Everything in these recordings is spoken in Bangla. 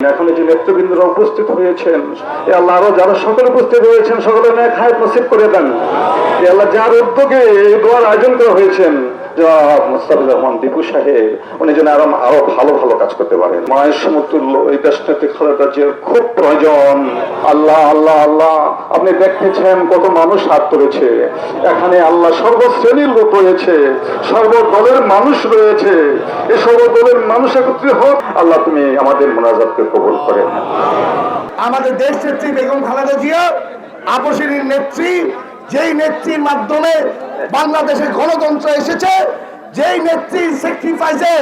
এখন যে নেতৃবৃন্দরা উপস্থিত হয়েছেন, এ আল্লাহ আরো যারা সকলে উপস্থিত হয়েছেন সকলে নেক হায়াত নসিব করে দেন। এ আল্লাহ যার উদ্যোগে এই দোয়ার আয়োজন করা হয়েছেন জনাব মুস্তাফিজুর রহমান দীপু সাহেব, উনি যেন আরো ভালো ভালো কাজ করতে পারেন। মায়ের সমতুল্য এই দেশটাতে খালেদা জিয়ার খুব প্রয়োজন। আল্লাহ আল্লাহ আল্লাহ, আপনি দেখতেছেন কত মানুষ হাত তুলেছে এখানে। আল্লাহ সর্বশ্রেণীর লোক রয়েছে, সর্বদলের মানুষ রয়েছে। এই সর্বদলের মানুষ একত্রিত হোক। আল্লাহ তুমি আমাদের মোনাজাতকে কবুল করেন। আমাদের দেশ নেত্রী বেগম খালেদা জিয়া আপসের নেত্রী, যেই নেত্রীর মাধ্যমে বাংলাদেশে গণতন্ত্র এসেছে, যেই নেত্রীর স্যাক্রিফাইসে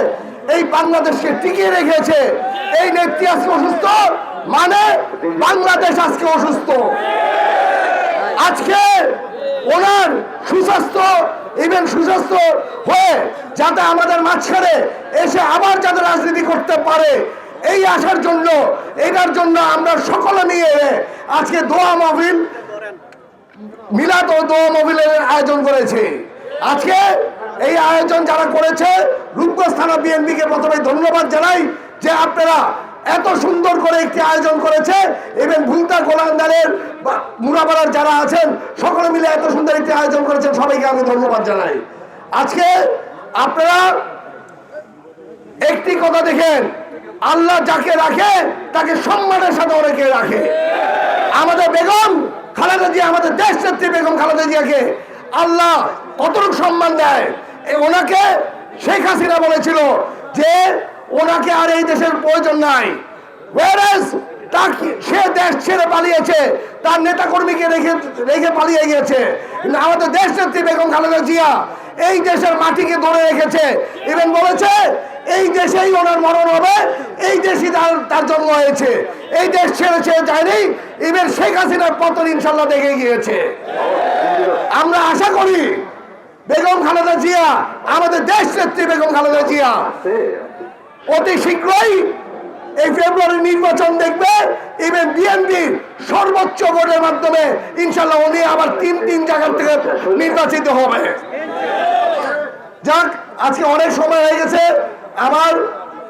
এই বাংলাদেশকে টিকিয়ে রেখেছে, এই নেত্রী আজকে অসুস্থ, মানে বাংলাদেশ আজকে অসুস্থ। আজকে ওনার সুস্বাস্থ্য, ইভেন সুস্বাস্থ্য হয়ে যাতে আমাদের মাঝখানে এসে আবার যাতে রাজনীতি করতে পারে, এই আসার জন্য, এটার জন্য আমরা সকলে নিয়ে আজকে দোয়া মাহফিল, মিলাদ ও দোয়া মাহফিলের আয়োজন করেছি। আজকে এই আয়োজন যারা করেছে, রূপগঞ্জ থানা বিএনপিকে প্রথমে ধন্যবাদ জানাই যে আপনারা এত সুন্দর করে একটি আয়োজন করেছে। এবং ভুলতা গোলান্দারের মুরাপাড়ার যারা আছেন সকলে মিলে এত সুন্দর একটি আয়োজন করেছেন, সবাইকে আমি ধন্যবাদ জানাই। আজকে আপনারা একটি কথা দেখেন, আল্লাহ যাকে রাখে তাকে সম্মানের সাথে অনেকে রাখে। আমাদের বেগম খালেদা জিয়া, আমাদের দেশ নেত্রী বেগম খালেদা জিয়াকে আল্লাহ কতটুকু সম্মান দেয়। ওনাকে শেখ হাসিনা বলেছিল যে ওনাকে আর এই দেশের প্রয়োজন নাই, সে দেশ ছেড়ে পালিয়েছে, তার নেতা কর্মীকে রেখে পালিয়ে গিয়েছে। কিন্তু আমাদের দেশ নেত্রী বেগম খালেদা জিয়া এই দেশের মাটিকে ধরে রেখেছে এবং বলেছে এই দেশেই ওনার মরণ হবে, এই দেশই তার জন্ম হয়েছে, এই দেশ ছেড়ে যায়নি। ইভেন শেখ হাসিনার পতন ইনশাল্লাহ দেখে গিয়েছে। আমরা আশা করি বেগম খালেদা জিয়া, আমাদের দেশ নেত্রী বেগম খালেদা জিয়া অতি শীঘ্রই এই ফেব্রুয়ারি নির্বাচন দেখবে। ইভেন বিএনপির সর্বোচ্চ ভোটের মাধ্যমে ইনশাল্লাহ উনি আবার তিন জায়গা থেকে নির্বাচিত হবে। যাক, আজকে অনেক সময় হয়ে গেছে। আমার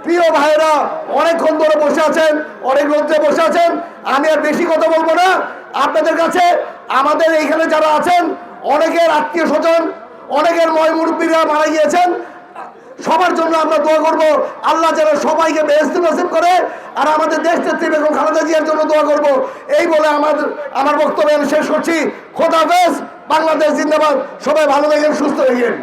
প্রিয় ভাইরা অনেকক্ষণ ধরে বসে আছেন, অনেক রোদ্রে বসে আছেন, আমি আর বেশি কথা বলবো না। আপনাদের কাছে আমাদের এইখানে যারা আছেন অনেকের আত্মীয় স্বজন, অনেকের ময় মুরব্বীরা মারা গিয়েছেন, সবার জন্য আমরা দোয়া করব আল্লাহ যেন সবাইকে বেহেশত নসিব করে। আর আমাদের দেশ নেত্রী বেগম খালেদা জিয়ার জন্য দোয়া করব। এই বলে আমার বক্তব্য শেষ করছি। খোদা হাফেজ। বাংলাদেশ জিন্দাবাদ। সবাই ভালো থাকেন, সুস্থ থাকেন।